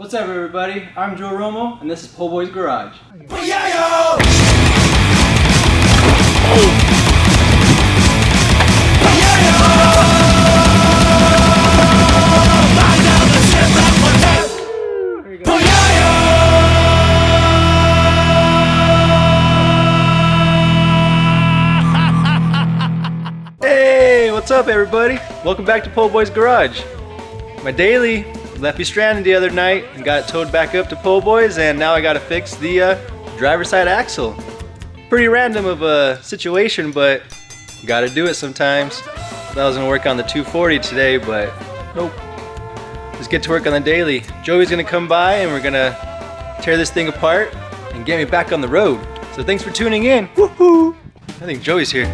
What's up, everybody? I'm Joe Romo, and this is POHBOYS Garage. Hey, what's up, everybody? Welcome back to POHBOYS Garage. My daily left me stranded the other night and got towed back up to POHBOYS, and now I gotta fix the driver's side axle. Pretty random of a situation, but gotta do it sometimes. Thought I was gonna work on the 240 today, but nope. Let's get to work on the daily. Joey's gonna come by and we're gonna tear this thing apart and get me back on the road. So thanks for tuning in. Woohoo! I think Joey's here.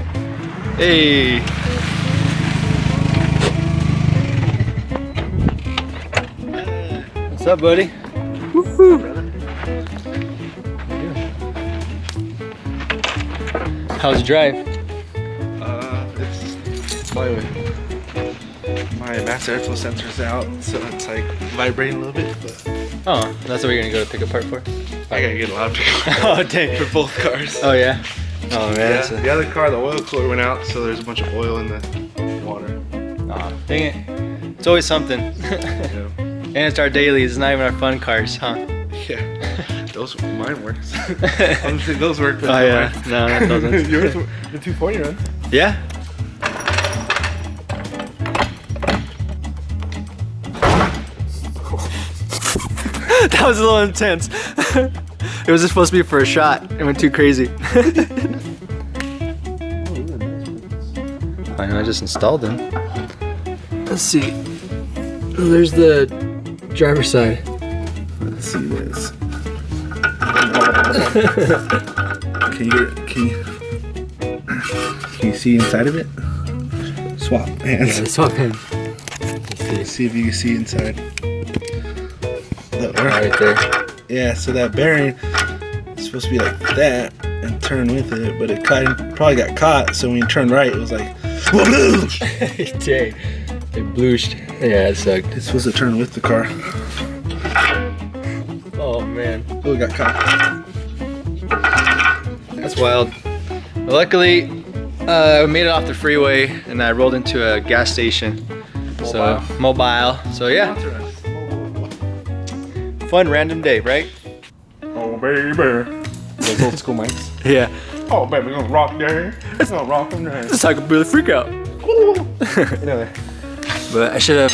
Hey! What's up, buddy? Woohoo! How's the drive? It's my master airflow sensor's out, so it's like vibrating a little bit. But Oh, that's what you're gonna go to pick apart for? I gotta get a lot of Oh, dang. for both cars. Oh, yeah? Oh, man. Yeah, the other car, the oil cooler went out, so there's a bunch of oil in the water. Aw, dang it. It's always something. Yeah. And it's our daily, it's not even our fun cars, huh? Yeah. Those mine works. Obviously those work. But Oh, yeah. No, that doesn't. Yours, the 240 runs. Yeah? That was a little intense. It was just supposed to be for a shot. It went too crazy. I know, I just installed them. Let's see. Oh, there's the driver's side. Let's see this. Can you see inside of it? Swap hands. Yeah, swap in. Let's see if you can see inside. Right there. Yeah, so that bearing is supposed to be like that and turn with it, but it probably got caught. So when you turn right, it was like, whoosh! Dang. It blooshed. Yeah, it sucked. It's supposed to turn with the car. Oh, man. Oh, it got caught. That's wild. Well, luckily, I made it off the freeway and I rolled into a gas station. So, mobile. So, yeah. Fun random day, right? Oh, baby. Those old school mics. Yeah. Oh, baby, we're gonna rock there. It's gonna rock them there. It's like a really freak out. Anyway. But I should have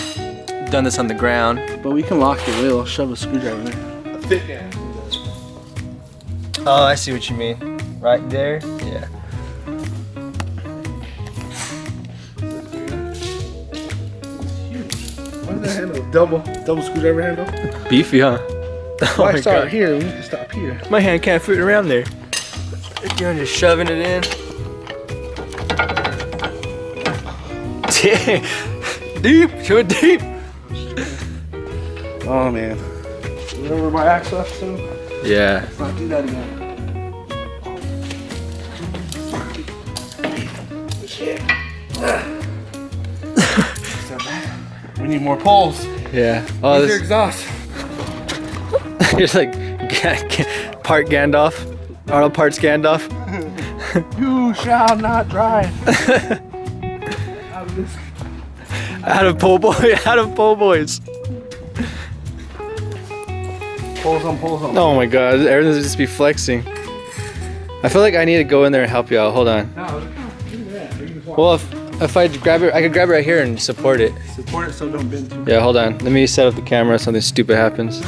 done this on the ground. But we can lock the wheel. I'll shove a screwdriver in there. A thick guy. Oh, I see what you mean. Right there? Yeah. What is that handle? Double screwdriver handle? Beefy, huh? Why start here? We need to stop here. My hand can't fit around there. You're just shoving it in. Dang. Deep, show it deep. Oh man. Remember my axe left soon? Yeah. Let's not do that again. Shit. We need more poles. Yeah. Oh, Where's your this. exhaust? It's like part Gandalf. Arnold parts Gandalf. You shall not drive. Out of POHBOYS. Poles on. Oh my god, everything's just be flexing. I feel like I need to go in there and help you out. Hold on. No, do that. Well, if I grab it, I could grab it right here and support it. Support it so don't bend too much. Yeah, hold on. Let me set up the camera. Something stupid happens.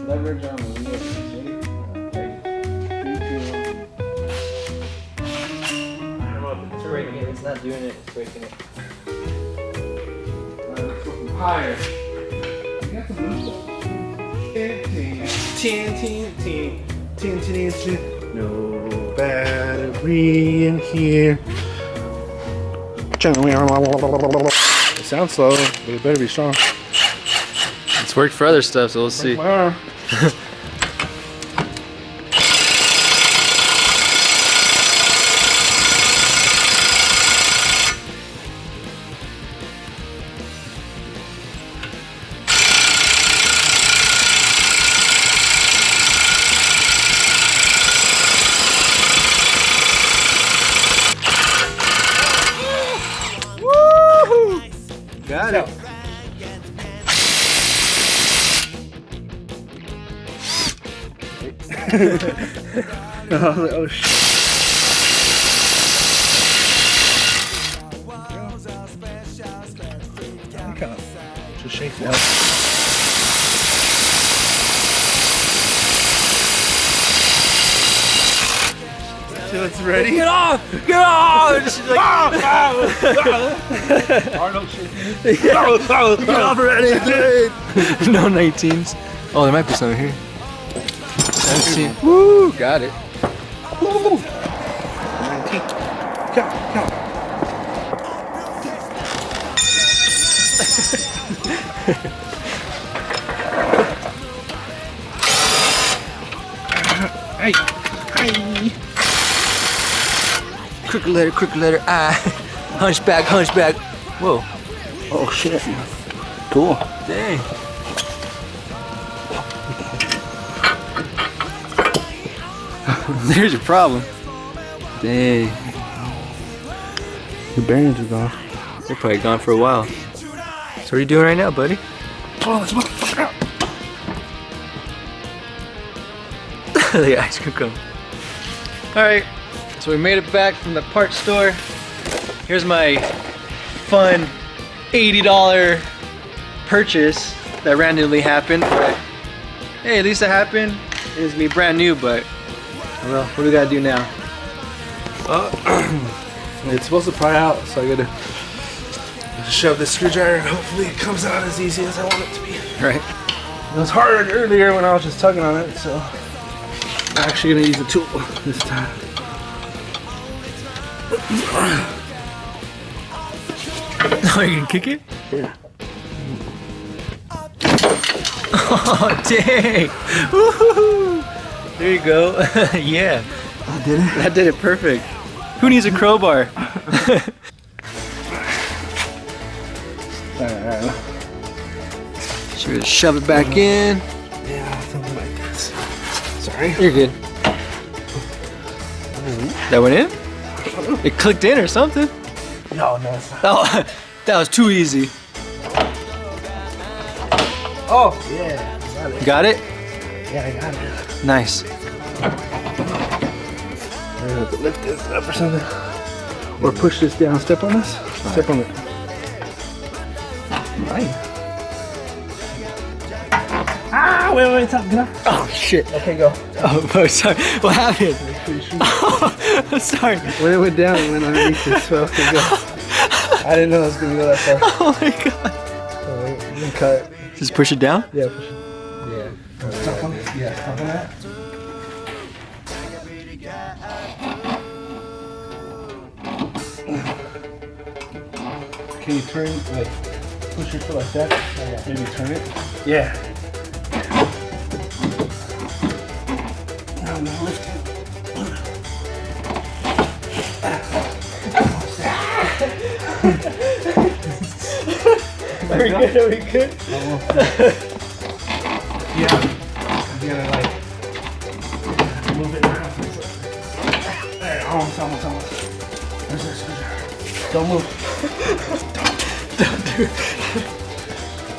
Leverage on the window. It's breaking it. It's not doing it. It's breaking it. Higher. You got some loose. No battery in here. It sounds slow, but it better be strong. It's worked for other stuff, so we'll see. My arm. Oh shit. Just shake it out. Till it's ready. Get off! Get off! Just like, Arnold shaking. get off already! No 19s. Oh, there might be some here. 17. Woo! Got it. 19. Count. Hey. Crooked letter I. Hunchback. Whoa. Oh shit. Cool. Dang. There's your problem. Dang. The bearings are gone. They're probably gone for a while. So what are you doing right now, buddy? Oh, this motherfucker out. The ice cream cone. Alright, so we made it back from the parts store. Here's my fun $80 purchase that randomly happened. But hey, at least it happened. It's gonna be brand new, but well, what do we gotta do now? It's supposed to pry out, so I gotta shove this screwdriver and hopefully it comes out as easy as I want it to be. Right. It was hard earlier when I was just tugging on it, so I'm actually gonna use the tool this time. Oh, you can kick it? Yeah. Oh, dang! Woohoo! There you go. Yeah. I did it. That did it perfect. Who needs a crowbar? Should we shove it back in? Yeah, something like this. Sorry. You're good. That went in? It clicked in or something? No, it's not. Oh, that was too easy. Oh, yeah. Got it. Got it? Yeah, I got it. Nice. I have to lift this up or something. Or push this down. Step on this. Step on it. Right. Ah, wait, stop. Get up. Oh, shit. Okay, go. Oh, sorry. What happened? Oh, sorry. When it went down, it went underneath this, so okay, go. I didn't know it was going to go that far. Oh, my God. So you can cut. Just push it down? Yeah, push it. Yeah. Stop on it. Yeah, stop on that. Can you turn, like, push your foot like that? Maybe turn it. Yeah. Now lift it. Are we good? Are we good? Yeah. You gotta, like, move it around. There, almost. There's that screwdriver. Don't move. Don't do it.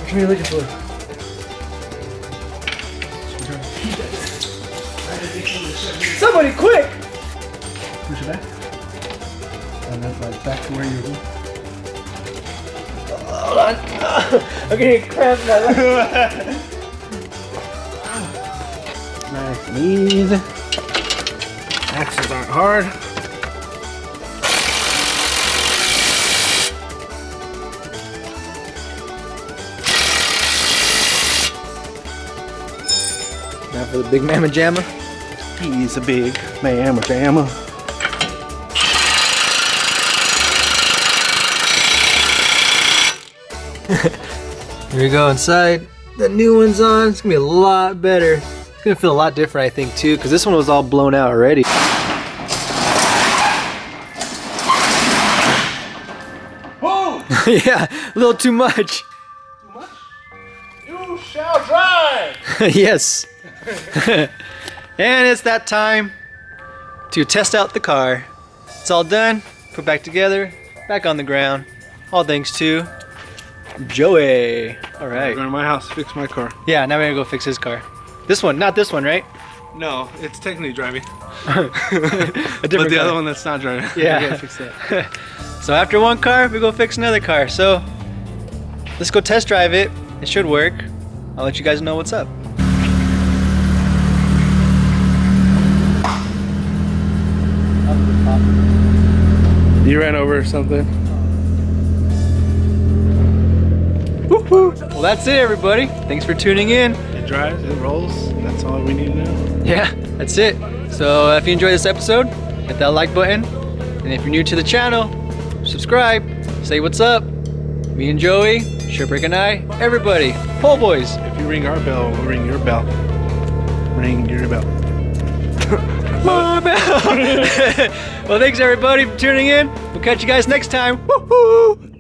What are you looking for? Somebody quick! Push it back. And then like back to where you were. Hold on. I'm getting cramps in my leg. Nice and easy. Axles aren't hard. Now for the big mamma jamma. He's a big mamma jamma. Here we go inside. The new one's on. It's gonna be a lot better. It's gonna feel a lot different, I think, too, because this one was all blown out already. Whoa! Yeah, a little too much. Too much? You shall drive! Yes. And it's that time to test out the car. It's all done, put back together, back on the ground. All thanks to Joey. All right. Going to my house to fix my car. Yeah, now we're gonna go fix his car. This one, not this one, right? No, it's technically driving. A But different the car. other one that's not driving. Yeah. We gotta fix that. So after one car, we go fix another car. So let's go test drive it. It should work. I'll let you guys know what's up. You ran over something. Woohoo! Well, that's it, everybody. Thanks for tuning in. It drives, it rolls. That's all we need to know. Yeah, that's it. So if you enjoyed this episode, hit that like button. And if you're new to the channel, subscribe. Say what's up. Me and Joey, Shipwreck and I, everybody, Pole Boys. If you ring our bell, we'll ring your bell. Ring your bell. My bell. Well, thanks everybody for tuning in. We'll catch you guys next time. Woohoo!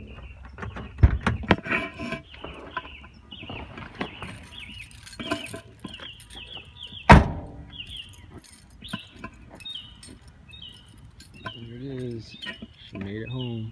There it is. She made it home.